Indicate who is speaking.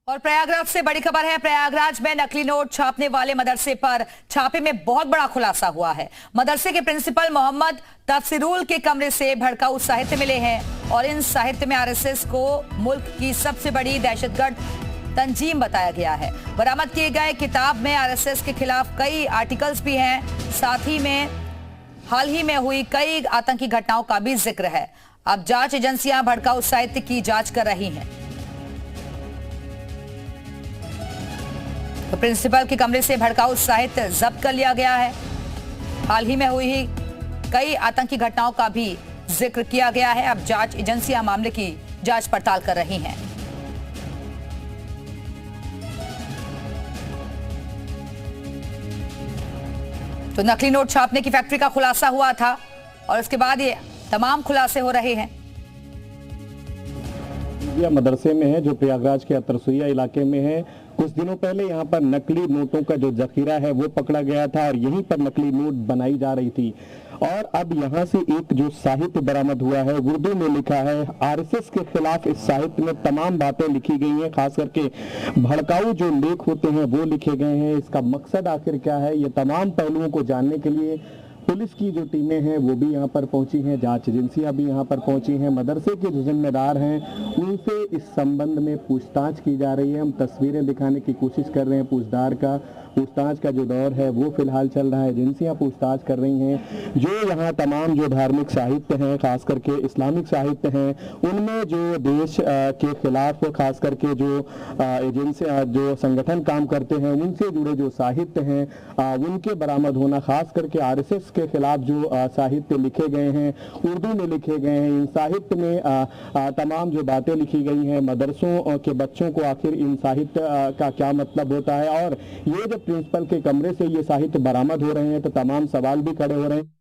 Speaker 1: और प्रयागराज से बड़ी खबर है। प्रयागराज में नकली नोट छापने वाले मदरसे पर छापे में बहुत बड़ा खुलासा हुआ है। मदरसे के प्रिंसिपल मोहम्मद तफसीरुल के कमरे से भड़काऊ साहित्य मिले हैं और इन साहित्य में आरएसएस को मुल्क की सबसे बड़ी दहशतगर्द तंजीम बताया गया है। बरामद किए गए किताब में आरएसएस के खिलाफ कई आर्टिकल्स भी हैं। साथ ही में हाल ही में हुई कई आतंकी घटनाओं का भी जिक्र है। अब जांच एजेंसियां भड़काऊ साहित्य की जांच कर रही हैं। तो प्रिंसिपल के कमरे से भड़काऊ साहित्य जब्त कर लिया गया है। हाल ही में हुई कई आतंकी घटनाओं का भी जिक्र किया गया है। अब जांच एजेंसियां मामले की जांच पड़ताल कर रही हैं। तो नकली नोट छापने की फैक्ट्री का खुलासा हुआ था और उसके बाद ये तमाम खुलासे हो रहे हैं।
Speaker 2: मदरसे में है जो प्रयागराज के अतरसुइया इलाके में है। कुछ दिनों पहले यहाँ पर नकली नोटों का जो जखीरा है वो पकड़ा गया था और यहीं पर नकली नोट बनाई जा रही थी। और अब यहाँ से एक जो साहित्य बरामद हुआ है उर्दू में लिखा है। आरएसएस के खिलाफ इस साहित्य में तमाम बातें लिखी गई हैं, खास करके भड़काऊ जो लेख होते हैं वो लिखे गए हैं। इसका मकसद आखिर क्या है, ये तमाम पहलुओं को जानने के लिए पुलिस की जो टीमें हैं वो भी यहाँ पर पहुंची हैं, जांच एजेंसियां भी यहाँ पर पहुंची हैं। मदरसे के जो जिम्मेदार हैं उनसे इस संबंध में पूछताछ की जा रही है। हम तस्वीरें दिखाने की कोशिश कर रहे हैं। पूछताछ का जो दौर है वो फिलहाल चल रहा है। एजेंसियां पूछताछ कर रही हैं। जो यहाँ तमाम जो धार्मिक साहित्य हैं, खास करके इस्लामिक साहित्य हैं, उनमें जो देश के खिलाफ खास करके जो एजेंसियां जो संगठन काम करते हैं उनसे जुड़े जो साहित्य हैं उनके बरामद होना, खास करके आरएसएस के खिलाफ जो साहित्य लिखे गए हैं, उर्दू में लिखे गए हैं, इन साहित्य में तमाम जो बातें लिखी गई हैं, मदरसों के बच्चों को आखिर इन साहित्य का क्या मतलब होता है। और ये जब प्रिंसिपल के कमरे से ये साहित्य बरामद हो रहे हैं तो तमाम सवाल भी खड़े हो रहे हैं।